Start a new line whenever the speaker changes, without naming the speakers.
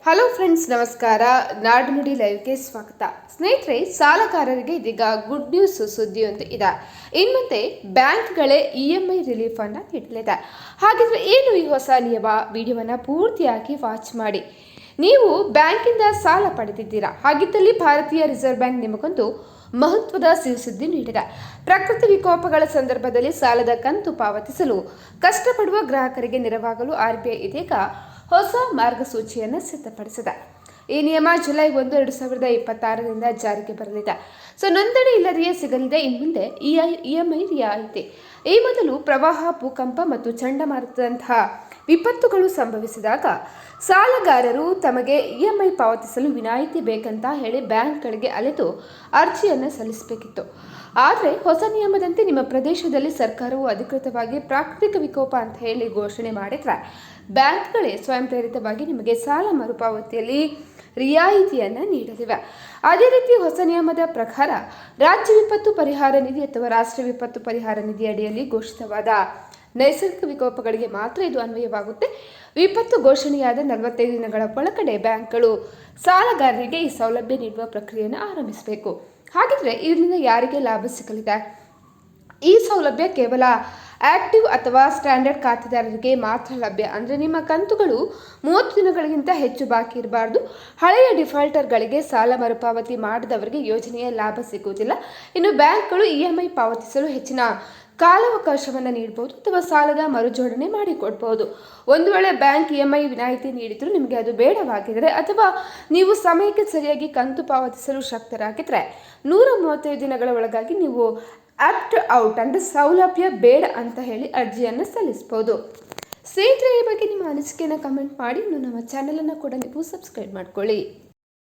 Hello friends, ನಮಸ್ಕಾರ. ನಾಡು ನುಡಿ ಲೈವ್ಗೆ ಸ್ವಾಗತ. ಸ್ನೇಹಿತರೆ, ಸಾಲಗಾರರಿಗೆ ಇದೀಗ ಗುಡ್ ನ್ಯೂಸ್ ಸುದ್ದಿಯೊಂದು ಇದೆ. ಇನ್ಮುಂದೆ ಬ್ಯಾಂಕ್ಗಳೇ EMI ರಿಲೀಫ್ ಅನ್ನು ನೀಡಲಿದೆ. ಹಾಗಿದ್ರೆ ಏನು ಈ ಹೊಸ ನಿಯಮ? ವಿಡಿಯೋವನ್ನು ಪೂರ್ತಿಯಾಗಿ ವಾಚ್ ಮಾಡಿ. ನೀವು ಬ್ಯಾಂಕಿಂದ ಸಾಲ ಪಡೆದಿದ್ದೀರಾ? ಹಾಗಿದ್ದಲ್ಲಿ ಭಾರತೀಯ ರಿಸರ್ವ್ ಬ್ಯಾಂಕ್ ನಿಮಗೊಂದು ಮಹತ್ವದ ಸಿಹಿಸುದ್ದಿ ನೀಡಿದೆ. ಪ್ರಕೃತಿ ವಿಕೋಪಗಳ ಸಂದರ್ಭದಲ್ಲಿ ಸಾಲದ ಕಂತು ಪಾವತಿಸಲು ಕಷ್ಟಪಡುವ ಗ್ರಾಹಕರಿಗೆ ನೆರವಾಗಲು RBI ಇದೀಗ ಹೊಸ ಮಾರ್ಗಸೂಚಿಯನ್ನು ಸಿದ್ಧಪಡಿಸಿದೆ. ಈ ನಿಯಮ ಜುಲೈ 1, 2026ರಿಂದ ಜಾರಿಗೆ ಬರಲಿದೆ. ನೋಂದಣಿ ಇಲ್ಲದೆಯೇ ಸಿಗಲಿದೆ ಇನ್ಮುಂದೆ EMI ರಿಯಾಯಿತಿ. ಈ ಮೊದಲು ಪ್ರವಾಹ, ಭೂಕಂಪ ಮತ್ತು ಚಂಡಮಾರುತದಂತಹ ವಿಪತ್ತುಗಳು ಸಂಭವಿಸಿದಾಗ ಸಾಲಗಾರರು ತಮಗೆ EMI ಪಾವತಿಸಲು ವಿನಾಯಿತಿ ಬೇಕಂತ ಹೇಳಿ ಬ್ಯಾಂಕ್ಗಳಿಗೆ ಅಲೆದು ಅರ್ಜಿಯನ್ನು ಸಲ್ಲಿಸಬೇಕಿತ್ತು. ಆದರೆ ಹೊಸ ನಿಯಮದಂತೆ ನಿಮ್ಮ ಪ್ರದೇಶದಲ್ಲಿ ಸರ್ಕಾರವು ಅಧಿಕೃತವಾಗಿ ಪ್ರಾಕೃತಿಕ ವಿಕೋಪ ಅಂತ ಹೇಳಿ ಘೋಷಣೆ ಮಾಡಿದರೆ ಬ್ಯಾಂಕ್ಗಳೇ ಸ್ವಯಂ ಪ್ರೇರಿತವಾಗಿ ನಿಮಗೆ ಸಾಲ ಮರುಪಾವತಿಯಲ್ಲಿ ರಿಯಾಯಿತಿಯನ್ನು ನೀಡಲಿವೆ. ಅದೇ ರೀತಿ ಹೊಸ ನಿಯಮದ ಪ್ರಕಾರ ರಾಜ್ಯ ವಿಪತ್ತು ಪರಿಹಾರ ನಿಧಿ ಅಥವಾ ರಾಷ್ಟ್ರೀಯ ವಿಪತ್ತು ಪರಿಹಾರ ನಿಧಿ ಅಡಿಯಲ್ಲಿ ಘೋಷಿತವಾದ ನೈಸರ್ಗಿಕ ವಿಕೋಪಗಳಿಗೆ ಮಾತ್ರ ಇದು ಅನ್ವಯವಾಗುತ್ತೆ. ವಿಪತ್ತು ಘೋಷಣೆಯಾದ 45 ದಿನಗಳ ಒಳಗಡೆ ಬ್ಯಾಂಕ್ಗಳು ಸಾಲಗಾರರಿಗೆ ಈ ಸೌಲಭ್ಯ ನೀಡುವ ಪ್ರಕ್ರಿಯೆಯನ್ನು ಆರಂಭಿಸಬೇಕು. ಹಾಗಿದ್ರೆ ಇದರಿಂದ ಯಾರಿಗೆ ಲಾಭ ಸಿಗಲಿದೆ? ಈ ಸೌಲಭ್ಯ ಕೇವಲ ಆಕ್ಟಿವ್ ಅಥವಾ ಸ್ಟ್ಯಾಂಡರ್ಡ್ ಖಾತೆದಾರರಿಗೆ ಮಾತ್ರ ಲಭ್ಯ. ಅಂದರೆ ನಿಮ್ಮ ಕಂತುಗಳು 30 ದಿನಗಳಿಗಿಂತ ಹೆಚ್ಚು ಬಾಕಿ ಇರಬಾರ್ದು. ಹಳೆಯ ಡಿಫಾಲ್ಟರ್ಗಳಿಗೆ ಸಾಲ ಮರುಪಾವತಿ ಮಾಡಿದವರಿಗೆ ಯೋಜನೆಯ ಲಾಭ ಸಿಗುವುದಿಲ್ಲ. ಇನ್ನು ಬ್ಯಾಂಕ್ಗಳು EMI ಪಾವತಿಸಲು ಹೆಚ್ಚಿನ ಕಾಲಾವಕಾಶವನ್ನು ನೀಡಬಹುದು ಅಥವಾ ಸಾಲದ ಮರುಜೋಡಣೆ ಮಾಡಿಕೊಡ್ಬೋದು. ಒಂದು ವೇಳೆ ಬ್ಯಾಂಕ್ EMI ವಿನಾಯಿತಿ ನೀಡಿದರೂ ನಿಮಗೆ ಅದು ಬೇಡವಾಗಿದ್ದರೆ ಅಥವಾ ನೀವು ಸಮಯಕ್ಕೆ ಸರಿಯಾಗಿ ಕಂತು ಪಾವತಿಸಲು ಶಕ್ತರಾಗಿದ್ದರೆ 135 ದಿನಗಳ ಒಳಗಾಗಿ ನೀವು ಆಪ್ಟ್ ಔಟ್ ಅಂದರೆ ಸೌಲಭ್ಯ ಬೇಡ ಅಂತ ಹೇಳಿ ಅರ್ಜಿಯನ್ನು ಸಲ್ಲಿಸಬಹುದು. ಸ್ನೇಹಿತರೆ, ಈ ಬಗ್ಗೆ ನಿಮ್ಮ ಅನಿಸಿಕೆಯನ್ನು ಕಮೆಂಟ್ ಮಾಡಿ. ಇನ್ನು ನಮ್ಮ ಚಾನಲನ್ನು ಕೂಡ ನೀವು ಸಬ್ಸ್ಕ್ರೈಬ್ ಮಾಡ್ಕೊಳ್ಳಿ.